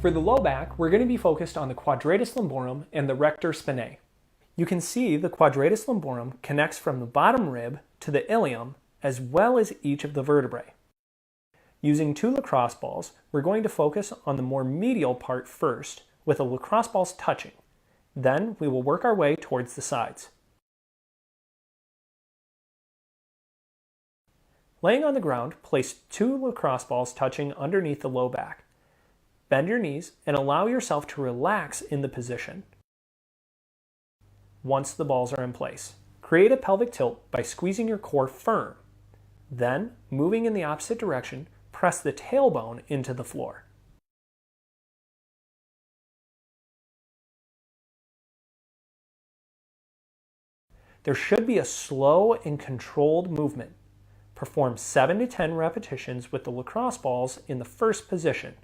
For the low back, we're going to be focused on the quadratus lumborum and the rector spinae. You can see the quadratus lumborum connects from the bottom rib to the ilium as well as each of the vertebrae. Using two lacrosse balls, we're going to focus on the more medial part first with the lacrosse balls touching. Then we will work our way towards the sides. Laying on the ground, place two lacrosse balls touching underneath the low back. Bend your knees and allow yourself to relax in the position. Once the balls are in place, create a pelvic tilt by squeezing your core firm. Then, moving in the opposite direction, press the tailbone into the floor. There should be a slow and controlled movement. Perform 7 to 10 repetitions with the lacrosse balls in the first position.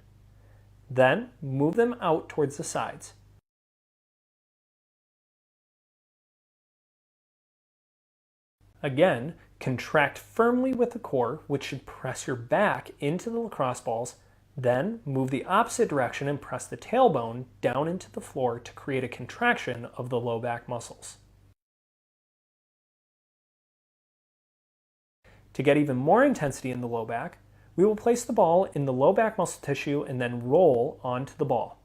Then, move them out towards the sides. Again, contract firmly with the core, which should press your back into the lacrosse balls. Then, move the opposite direction and press the tailbone down into the floor to create a contraction of the low back muscles. To get even more intensity in the low back, we will place the ball in the low back muscle tissue and then roll onto the ball.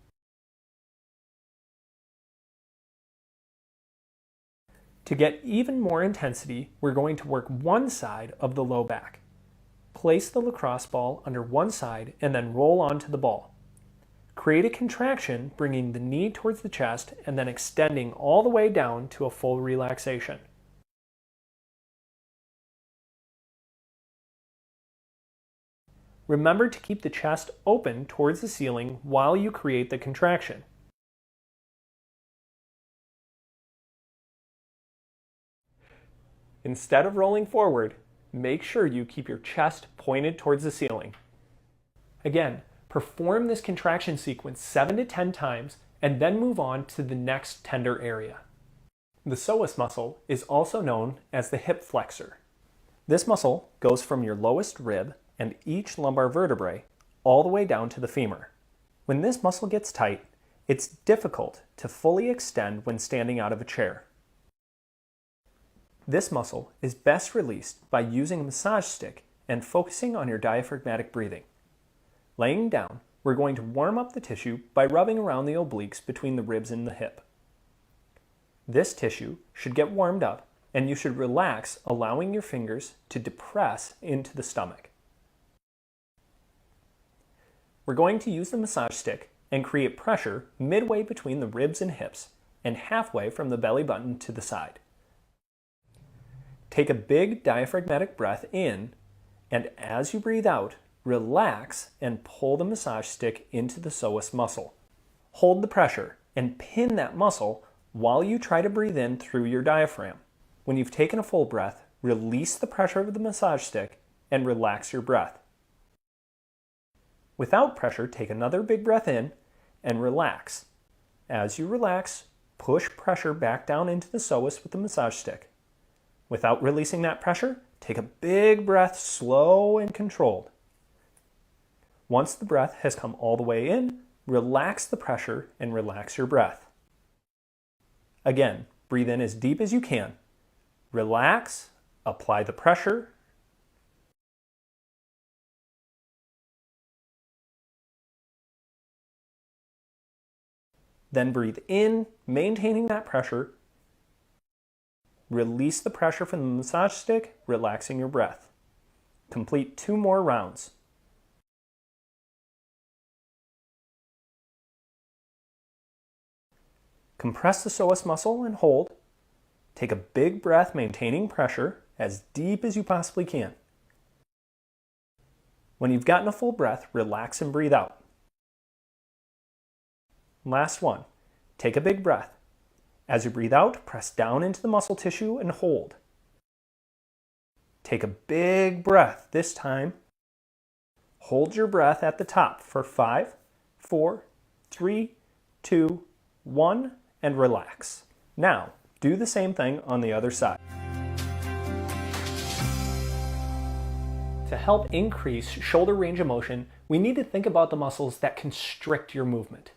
To get even more intensity, we're going to work one side of the low back. Place the lacrosse ball under one side and then roll onto the ball. Create a contraction, bringing the knee towards the chest and then extending all the way down to a full relaxation. Remember to keep the chest open towards the ceiling while you create the contraction. Instead of rolling forward, make sure you keep your chest pointed towards the ceiling. Again, perform this contraction sequence 7 to 10 times and then move on to the next tender area. The psoas muscle is also known as the hip flexor. This muscle goes from your lowest rib and each lumbar vertebrae all the way down to the femur. When this muscle gets tight, it's difficult to fully extend when standing out of a chair. This muscle is best released by using a massage stick and focusing on your diaphragmatic breathing. Laying down, we're going to warm up the tissue by rubbing around the obliques between the ribs and the hip. This tissue should get warmed up and you should relax, allowing your fingers to depress into the stomach. We're going to use the massage stick and create pressure midway between the ribs and hips and halfway from the belly button to the side. Take a big diaphragmatic breath in, and as you breathe out, relax and pull the massage stick into the psoas muscle. Hold the pressure and pin that muscle while you try to breathe in through your diaphragm. When you've taken a full breath, release the pressure of the massage stick and relax your breath. Without pressure, take another big breath in and relax. As you relax, push pressure back down into the psoas with the massage stick. Without releasing that pressure, take a big breath, slow and controlled. Once the breath has come all the way in, relax the pressure and relax your breath. Again, breathe in as deep as you can. Relax, apply the pressure, then breathe in, maintaining that pressure. Release the pressure from the massage stick, relaxing your breath. Complete 2 more rounds. Compress the psoas muscle and hold. Take a big breath, maintaining pressure as deep as you possibly can. When you've gotten a full breath, relax and breathe out. Last one. Take a big breath. As you breathe out, press down into the muscle tissue and hold. Take a big breath this time. Hold your breath at the top for 5, 4, 3, 2, 1, and relax. Now, do the same thing on the other side. To help increase shoulder range of motion, we need to think about the muscles that constrict your movement.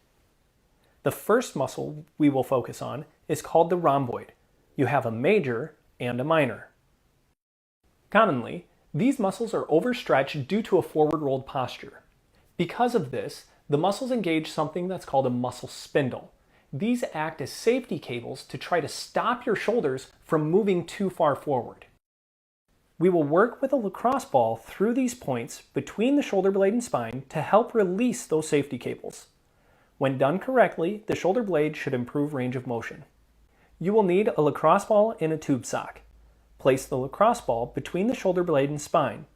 The first muscle we will focus on is called the rhomboid. You have a major and a minor. Commonly, these muscles are overstretched due to a forward rolled posture. Because of this, the muscles engage something that's called a muscle spindle. These act as safety cables to try to stop your shoulders from moving too far forward. We will work with a lacrosse ball through these points between the shoulder blade and spine to help release those safety cables. When done correctly, the shoulder blade should improve range of motion. You will need a lacrosse ball in a tube sock. Place the lacrosse ball between the shoulder blade and spine.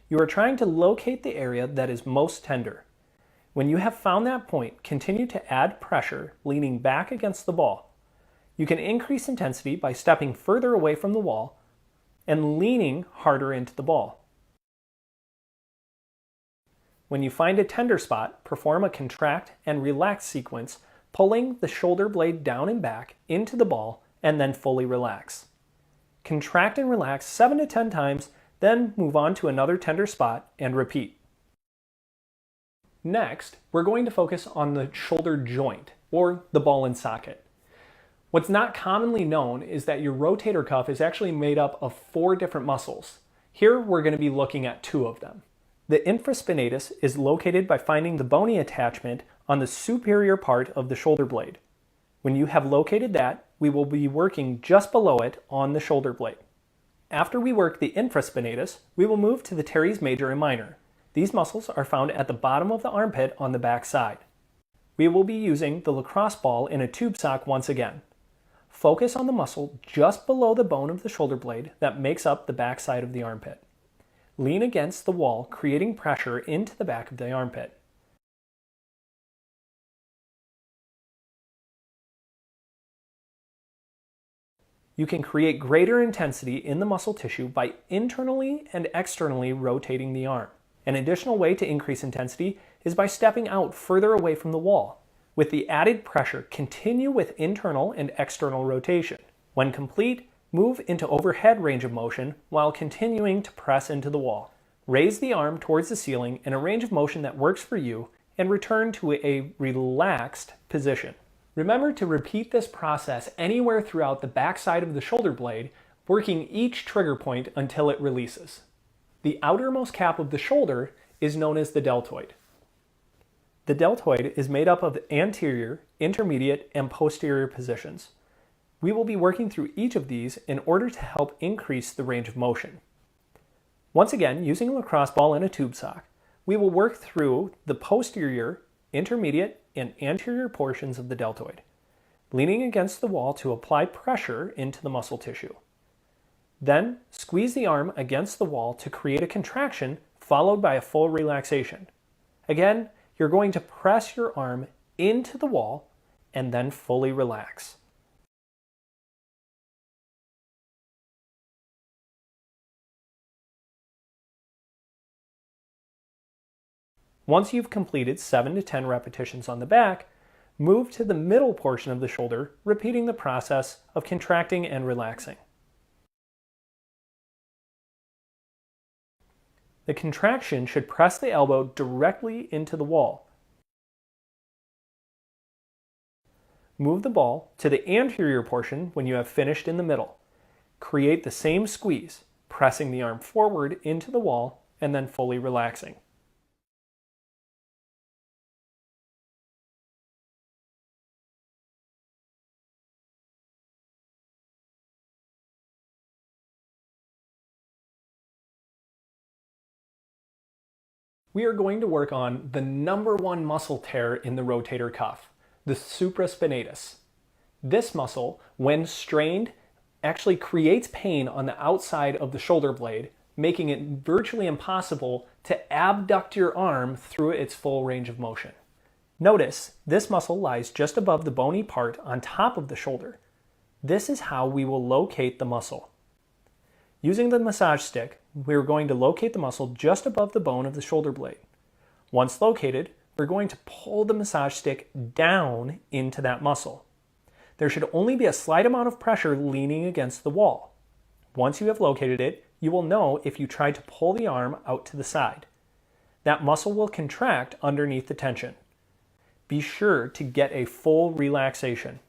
You are trying to locate the area that is most tender. When you have found that point, continue to add pressure, leaning back against the ball. You can increase intensity by stepping further away from the wall and leaning harder into the ball. When you find a tender spot, perform a contract and relax sequence, pulling the shoulder blade down and back into the ball and then fully relax. Contract and relax 7 to 10 times, then move on to another tender spot and repeat. Next, we're going to focus on the shoulder joint, or the ball and socket. What's not commonly known is that your rotator cuff is actually made up of 4 different muscles. Here we're going to be looking at 2 of them. The infraspinatus is located by finding the bony attachment on the superior part of the shoulder blade. When you have located that, we will be working just below it on the shoulder blade. After we work the infraspinatus, we will move to the teres major and minor. These muscles are found at the bottom of the armpit on the back side. We will be using the lacrosse ball in a tube sock once again. Focus on the muscle just below the bone of the shoulder blade that makes up the back side of the armpit. Lean against the wall, creating pressure into the back of the armpit. You can create greater intensity in the muscle tissue by internally and externally rotating the arm. An additional way to increase intensity is by stepping out further away from the wall. With the added pressure, continue with internal and external rotation. When complete, move into overhead range of motion while continuing to press into the wall. Raise the arm towards the ceiling in a range of motion that works for you and return to a relaxed position. Remember to repeat this process anywhere throughout the back side of the shoulder blade, working each trigger point until it releases. The outermost cap of the shoulder is known as the deltoid. The deltoid is made up of anterior, intermediate, and posterior positions. We will be working through each of these in order to help increase the range of motion. Once again, using a lacrosse ball and a tube sock, we will work through the posterior, intermediate, and anterior portions of the deltoid, leaning against the wall to apply pressure into the muscle tissue. Then, squeeze the arm against the wall to create a contraction followed by a full relaxation. Again, you're going to press your arm into the wall and then fully relax. Once you've completed 7 to 10 repetitions on the back, move to the middle portion of the shoulder, repeating the process of contracting and relaxing. The contraction should press the elbow directly into the wall. Move the ball to the anterior portion when you have finished in the middle. Create the same squeeze, pressing the arm forward into the wall and then fully relaxing. We are going to work on the number 1 muscle tear in the rotator cuff, the supraspinatus. This muscle, when strained, actually creates pain on the outside of the shoulder blade, making it virtually impossible to abduct your arm through its full range of motion. Notice, this muscle lies just above the bony part on top of the shoulder. This is how we will locate the muscle. Using the massage stick, we're going to locate the muscle just above the bone of the shoulder blade. Once located, we're going to pull the massage stick down into that muscle. There should only be a slight amount of pressure leaning against the wall. Once you have located it, you will know if you try to pull the arm out to the side. That muscle will contract underneath the tension. Be sure to get a full relaxation.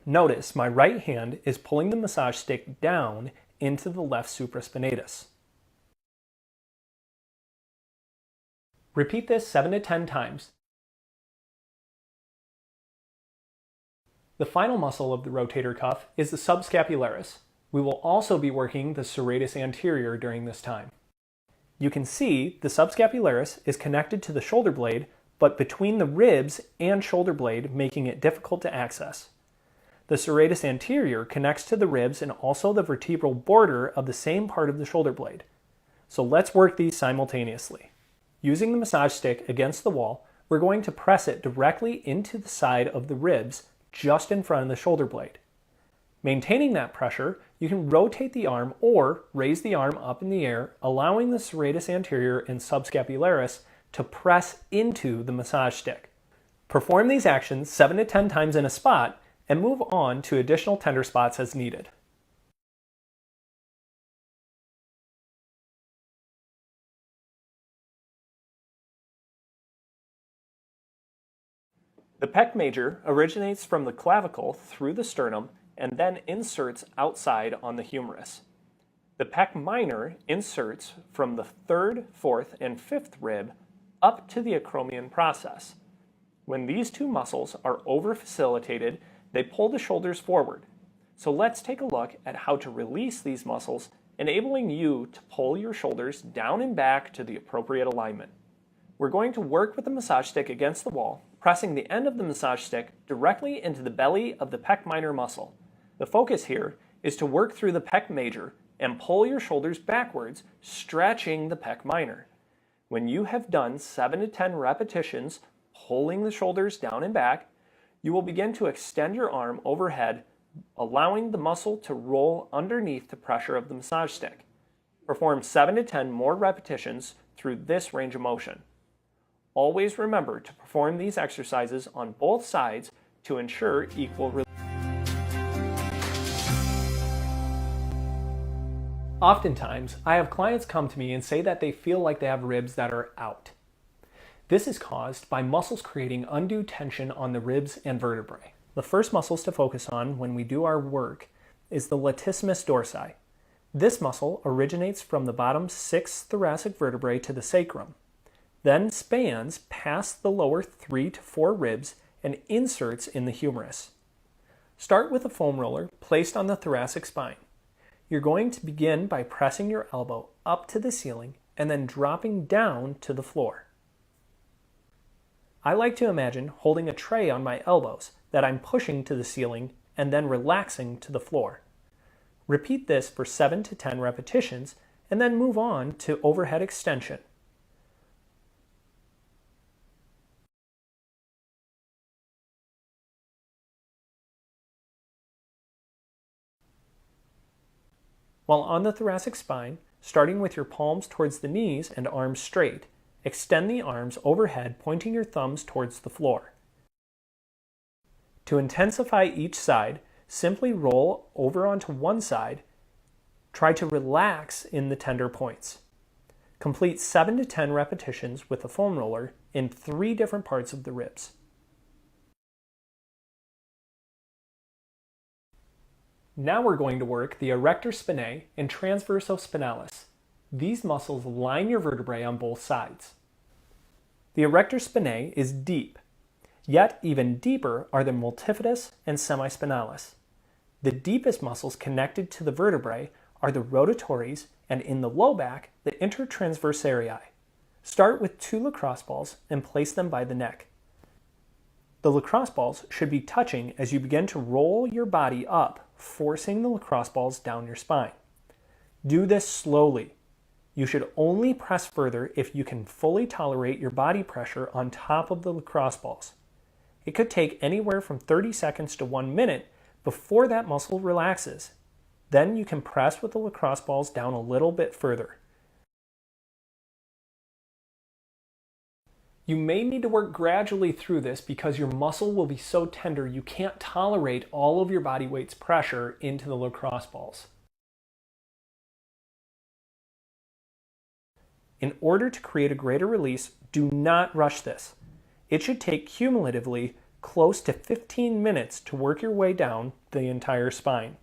Notice my right hand is pulling the massage stick down into the left supraspinatus. Repeat this 7 to 10 times. The final muscle of the rotator cuff is the subscapularis. We will also be working the serratus anterior during this time. You can see the subscapularis is connected to the shoulder blade, but between the ribs and shoulder blade, making it difficult to access. The serratus anterior connects to the ribs and also the vertebral border of the same part of the shoulder blade. So let's work these simultaneously. Using the massage stick against the wall, we're going to press it directly into the side of the ribs just in front of the shoulder blade. Maintaining that pressure, you can rotate the arm or raise the arm up in the air, allowing the serratus anterior and subscapularis to press into the massage stick. Perform these actions 7 to 10 times in a spot and move on to additional tender spots as needed. The pec major originates from the clavicle through the sternum and then inserts outside on the humerus. The pec minor inserts from the 3rd, 4th, and 5th rib up to the acromion process. When these two muscles are over-facilitated, they pull the shoulders forward. So let's take a look at how to release these muscles, enabling you to pull your shoulders down and back to the appropriate alignment. We're going to work with the massage stick against the wall, pressing the end of the massage stick directly into the belly of the pec minor muscle. The focus here is to work through the pec major and pull your shoulders backwards, stretching the pec minor. When you have done 7 to 10 repetitions, pulling the shoulders down and back, you will begin to extend your arm overhead, allowing the muscle to roll underneath the pressure of the massage stick. Perform 7 to 10 more repetitions through this range of motion. Always remember to perform these exercises on both sides to ensure equal release. Oftentimes, I have clients come to me and say that they feel like they have ribs that are out. This is caused by muscles creating undue tension on the ribs and vertebrae. The first muscles to focus on when we do our work is the latissimus dorsi. This muscle originates from the bottom 6 thoracic vertebrae to the sacrum, then spans past the lower 3 to 4 ribs and inserts in the humerus. Start with a foam roller placed on the thoracic spine. You're going to begin by pressing your elbow up to the ceiling and then dropping down to the floor. I like to imagine holding a tray on my elbows that I'm pushing to the ceiling and then relaxing to the floor. Repeat this for 7 to 10 repetitions and then move on to overhead extension. While on the thoracic spine, starting with your palms towards the knees and arms straight, extend the arms overhead, pointing your thumbs towards the floor. To intensify each side, simply roll over onto one side. Try to relax in the tender points. Complete 7 to 10 repetitions with a foam roller in 3 different parts of the ribs. Now we're going to work the erector spinae and transverso spinalis. These muscles line your vertebrae on both sides. The erector spinae is deep, yet even deeper are the multifidus and semispinalis. The deepest muscles connected to the vertebrae are the rotatories and in the low back, the intertransversarii. Start with 2 lacrosse balls and place them by the neck. The lacrosse balls should be touching as you begin to roll your body up, forcing the lacrosse balls down your spine. Do this slowly. You should only press further if you can fully tolerate your body pressure on top of the lacrosse balls. It could take anywhere from 30 seconds to 1 minute before that muscle relaxes. Then you can press with the lacrosse balls down a little bit further. You may need to work gradually through this because your muscle will be so tender you can't tolerate all of your body weight's pressure into the lacrosse balls. In order to create a greater release, do not rush this. It should take cumulatively close to 15 minutes to work your way down the entire spine.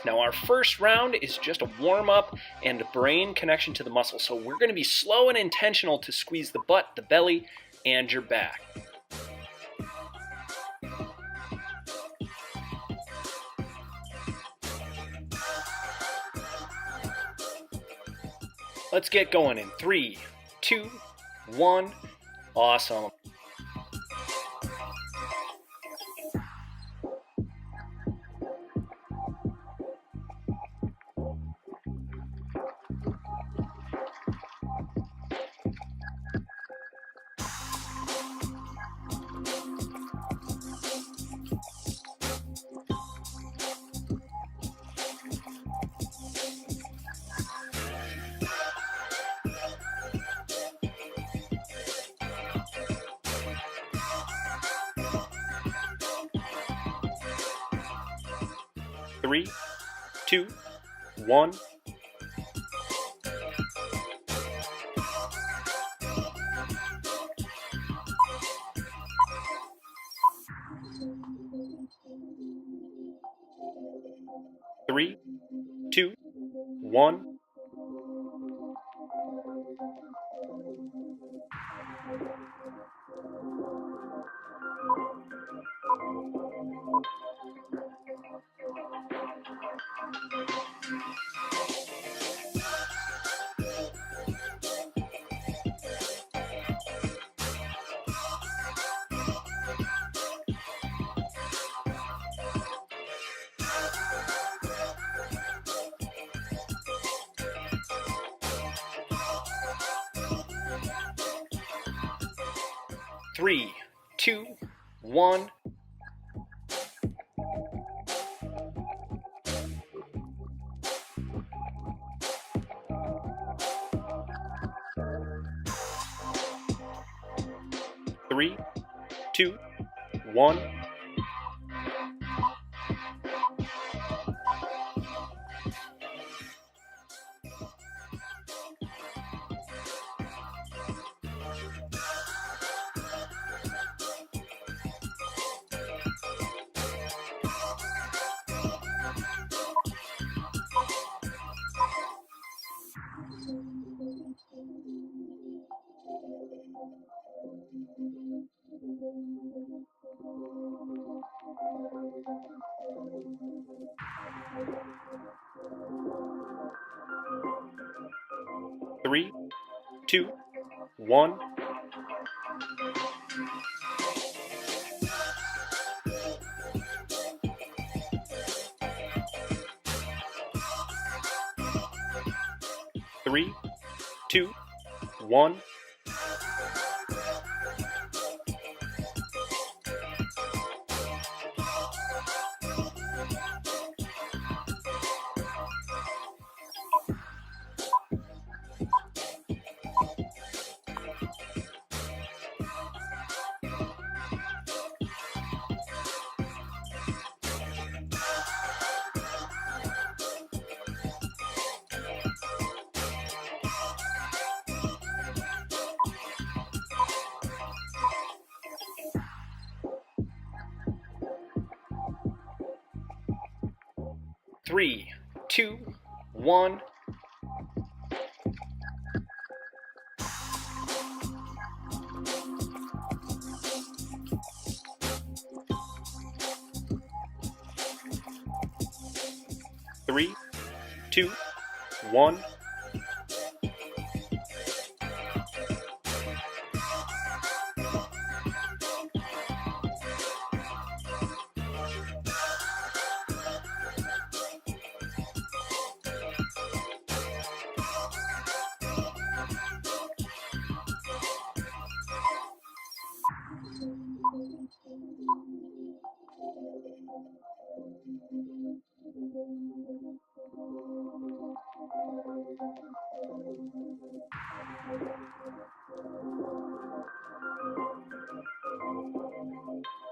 Now our first round is just a warm-up and brain connection to the muscle. So we're going to be slow and intentional to squeeze the butt, the belly, and your back. Let's get going in 3, 2, 1. Awesome. 3, 2, 1. Three, two, one. Three, two, one. Three, two, one. Three, two, one. Three, two, one. Three, two, one. Three, two, one.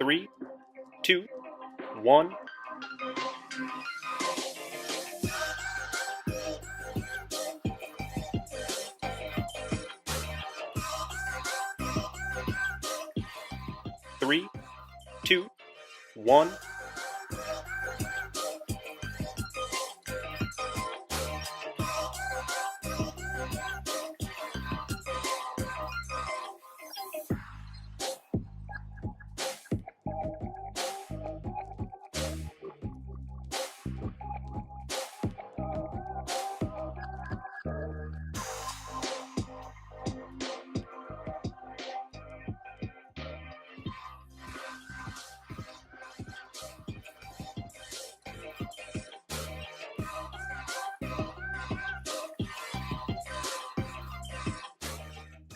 Three, two, one. Three, two, one.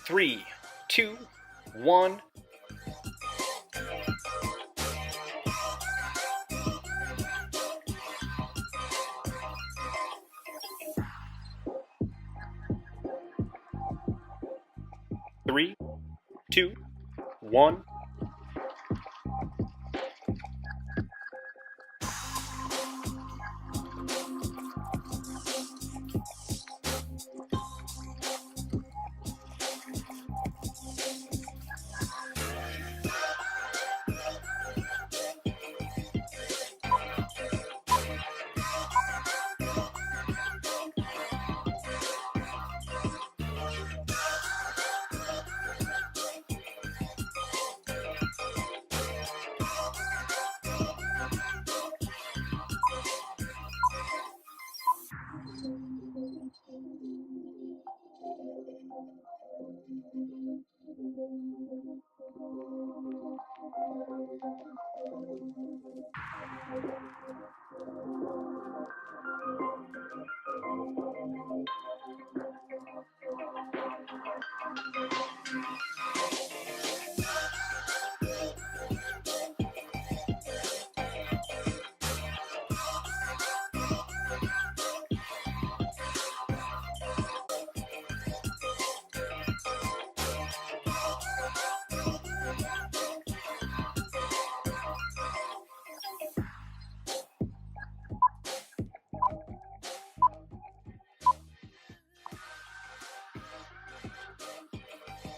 Three, two, one. Three, two, one.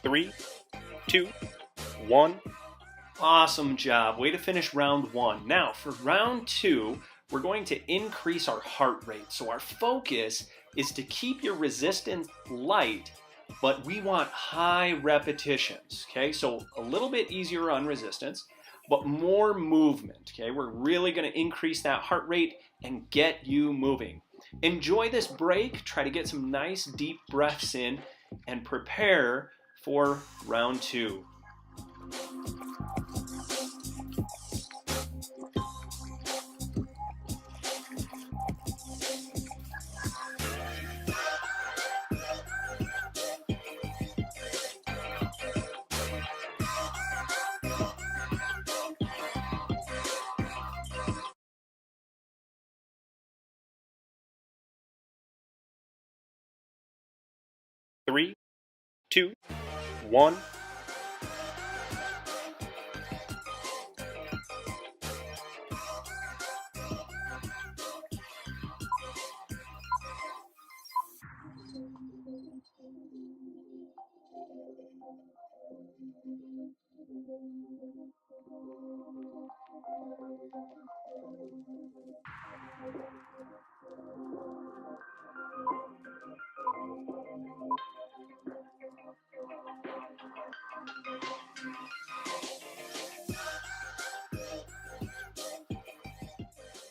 3, 2, 1. Awesome job. Way to finish round 1. Now, for round 2, we're going to increase our heart rate. So our focus is to keep your resistance light, but we want high repetitions, okay? So a little bit easier on resistance, but more movement, okay? We're really gonna increase that heart rate and get you moving. Enjoy this break, try to get some nice deep breaths in, and prepare for round 2. Three, 2, 1.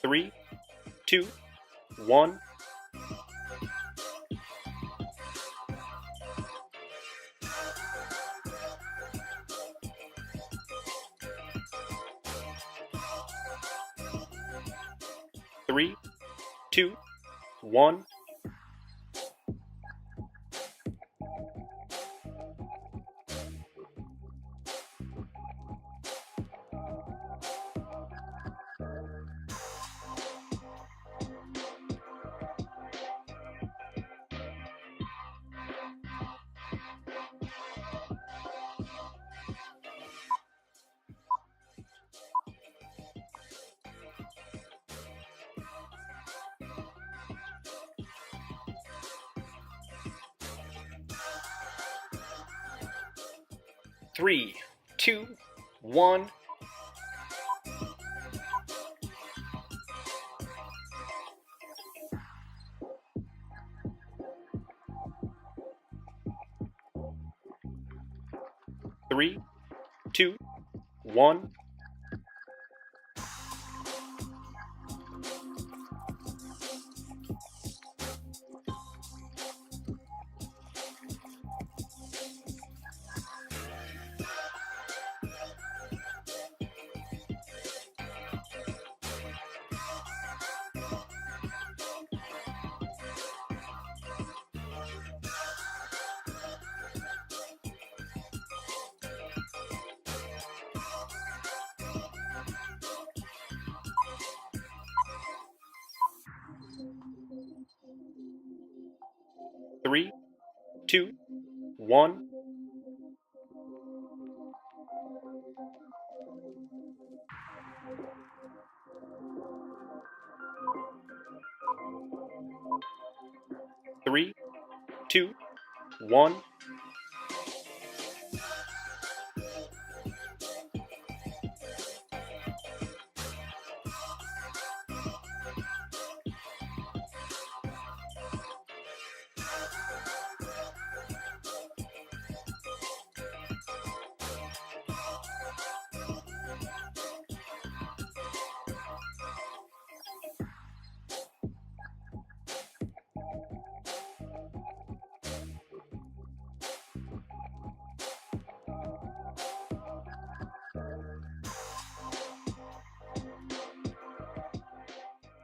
Three, 2, 1. Three, 2, 1. 3, 2, 1. Three, 2, 1. 3, 2, 1. 3, 2, 1.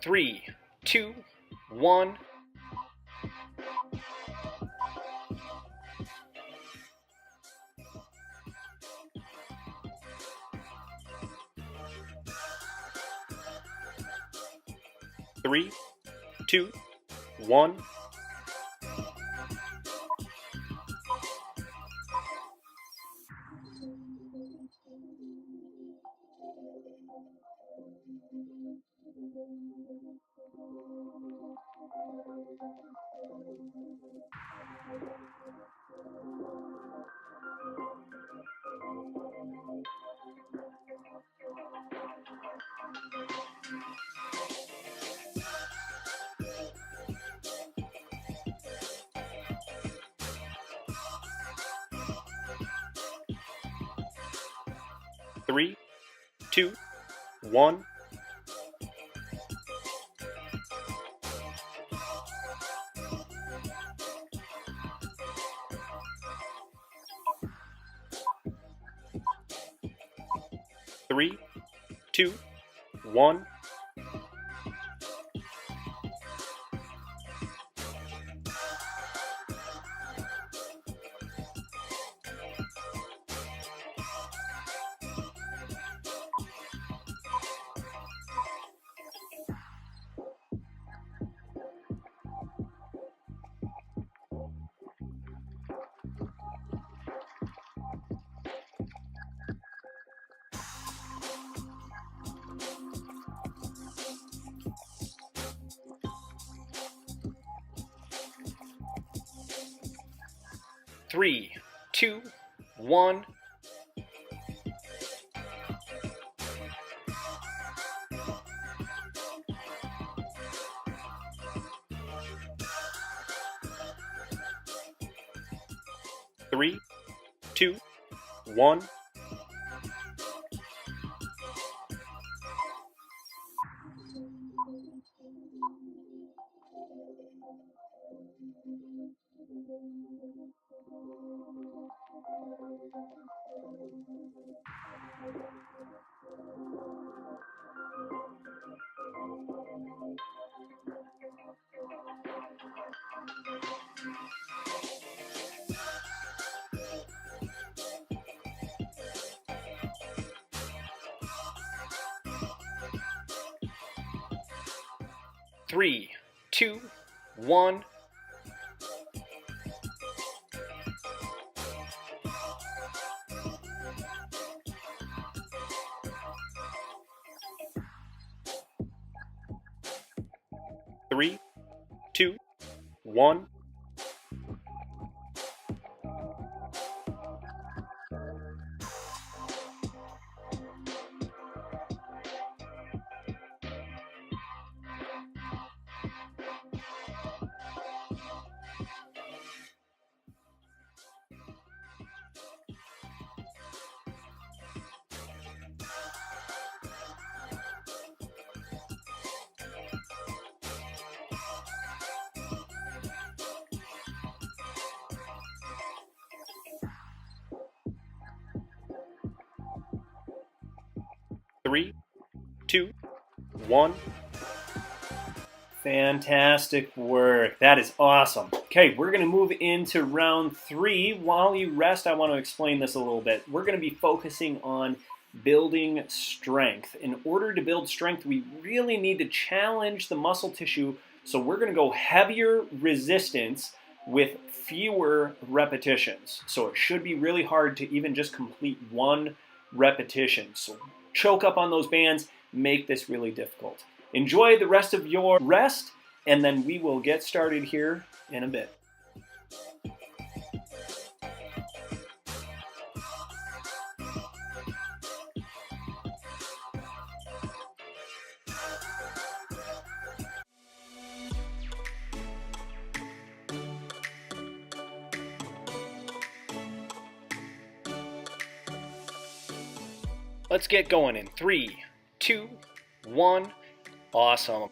3, 2, 1. 3, 2, 1. 2, 1. Three, two, one. Three, two, one. Three, two, one. Three, two, one. Three, two, one. Three, two, one. Fantastic work. That is awesome. Okay, we're going to move into round 3. While you rest, I want to explain this a little bit. We're going to be focusing on building strength. In order to build strength, we really need to challenge the muscle tissue. So we're going to go heavier resistance with fewer repetitions. So it should be really hard to even just complete one repetition. So choke up on those bands, make this really difficult. Enjoy the rest of your rest, and then we will get started here in a bit. Let's get going in 3, 2, 1. Awesome.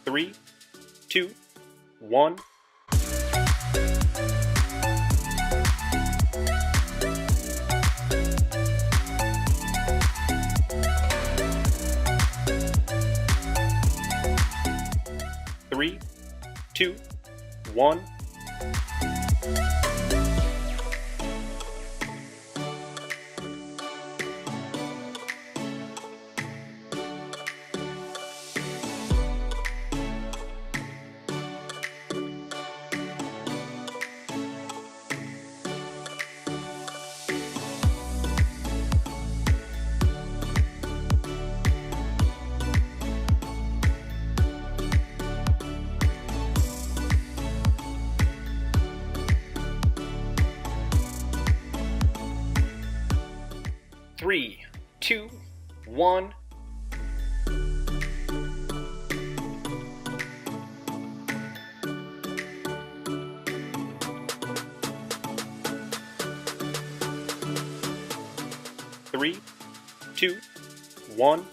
Three, two, one. Three, two, one. 1. Three, two, one.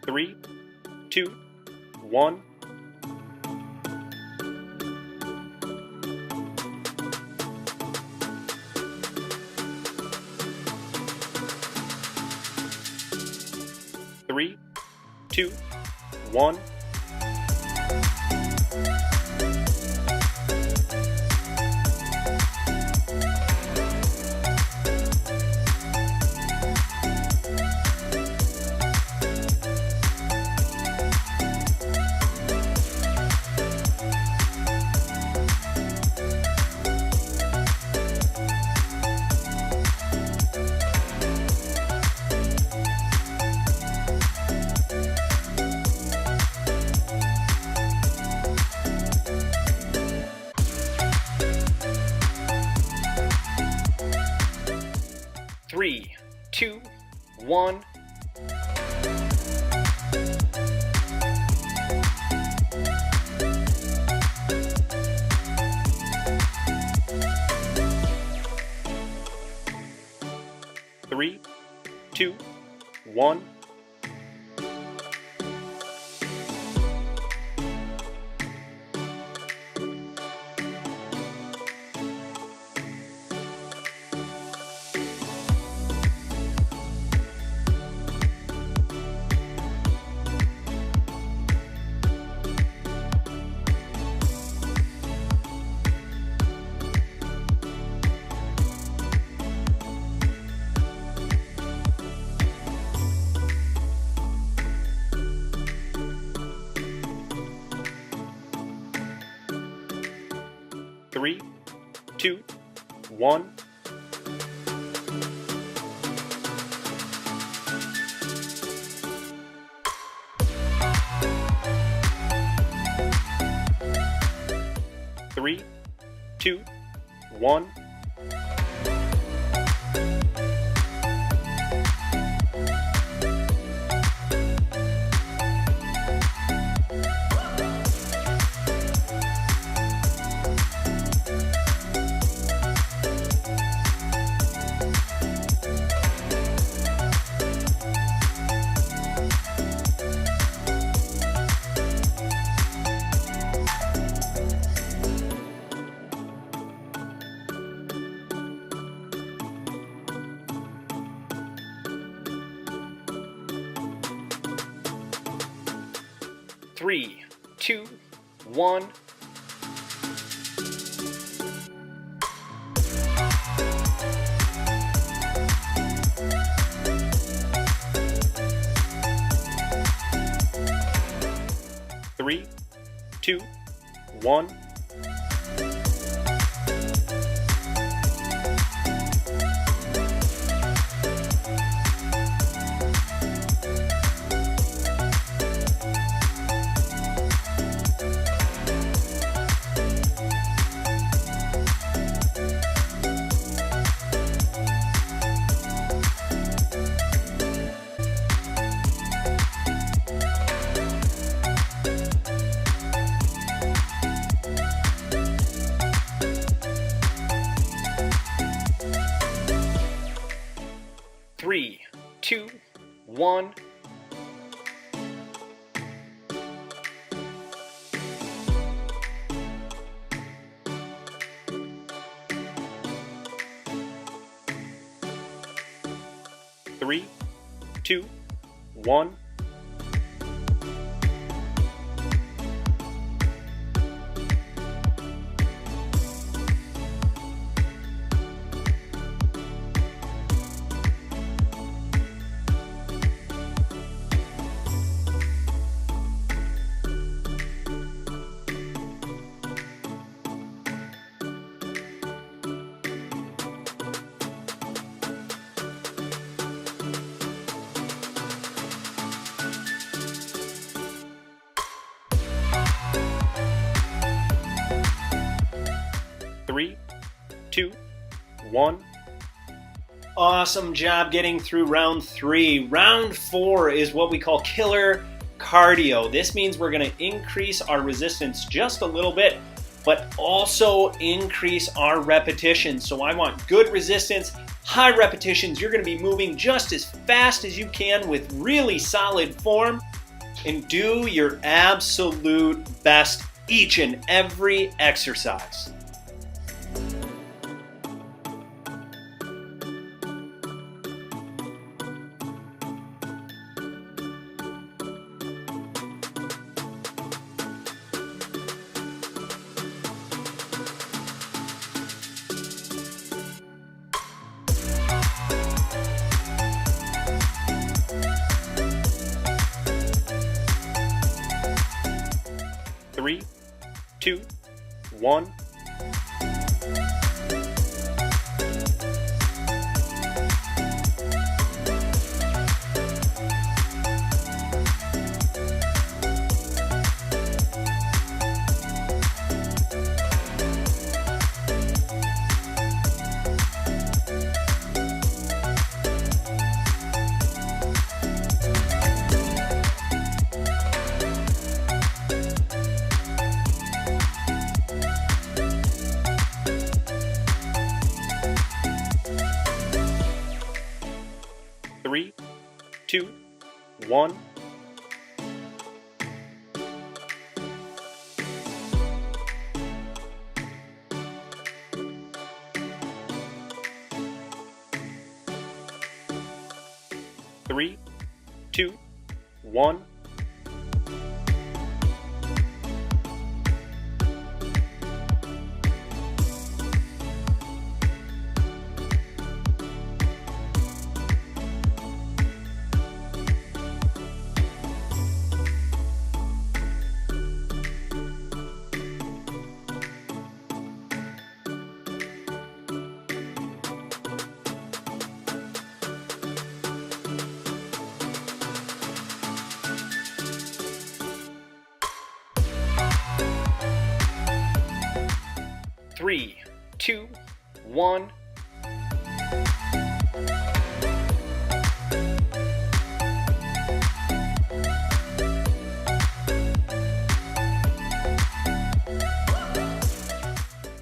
Three, two, one. Three, two, one. Three, two, one. Three, two, one. Three, two, one. Three, two, one. Three, two, one. Three, two, one. Three, two, one. Three, two, one. 3, 2, 1. Awesome job getting through round 3. Round 4 is what we call killer cardio. This means we're going to increase our resistance just a little bit, but also increase our repetitions. So I want good resistance, high repetitions. You're going to be moving just as fast as you can with really solid form, and do your absolute best each and every exercise. Three, 2, 1. Three, 2, 1. Three, 2, 1. Three, 2, 1.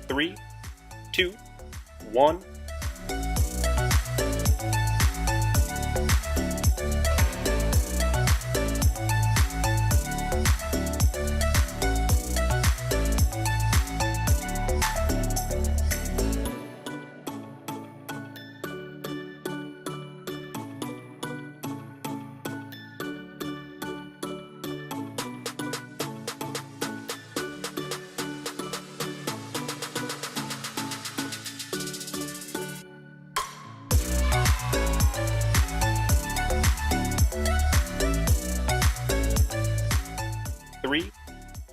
Three, 2, 1. Three,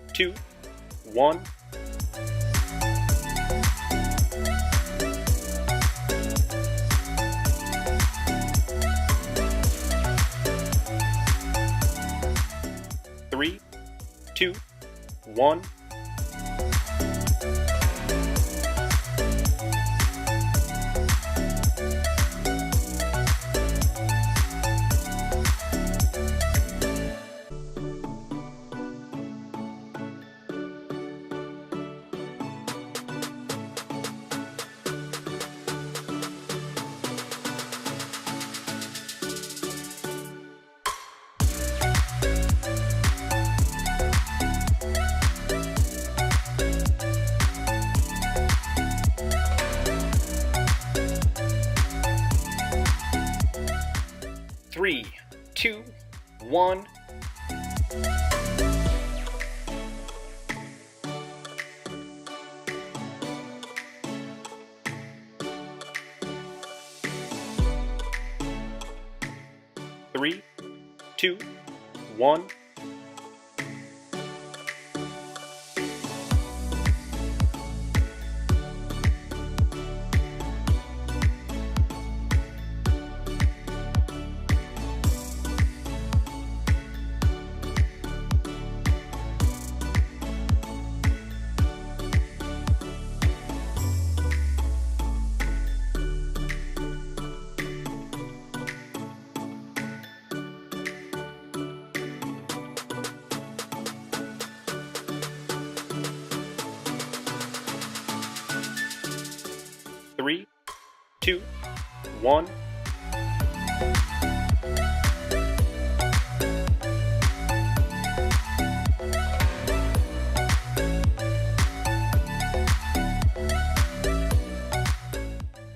2, 1. Three, 2, 1. Three, 2, 1. Three, 2, 1. 3, 2, 1.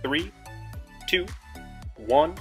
Three, two, one.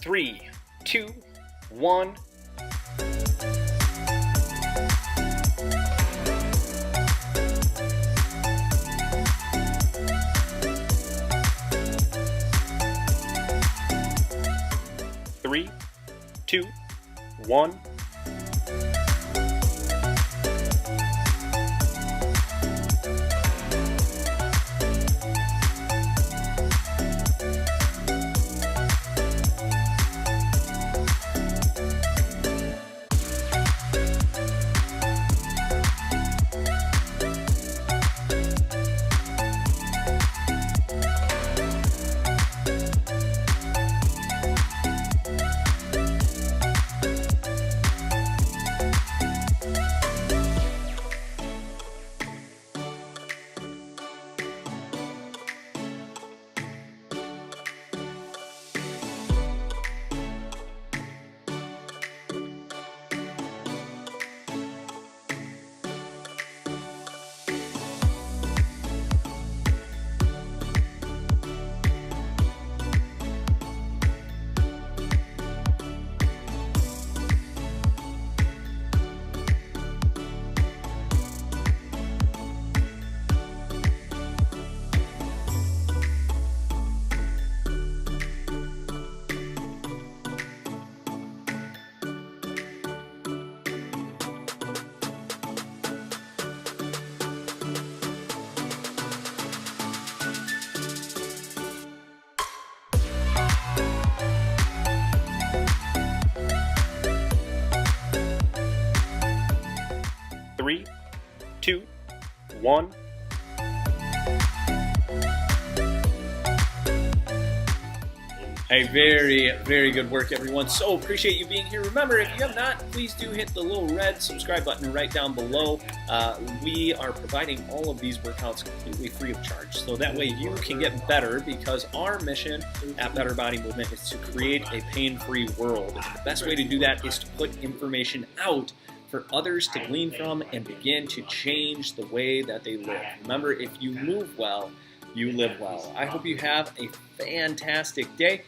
Three, two, one. Three, two, one. Three, two, one. Hey, very good work, everyone. So appreciate you being here. Remember, if you have not, please do hit the little red subscribe button right down below. We are providing all of these workouts completely free of charge. So that way you can get better, because our mission at Better Body Movement is to create a pain-free world. And the best way to do that is to put information out for others to glean from and begin to change the way that they live. Remember, if you move well, you live well. I hope you have a fantastic day.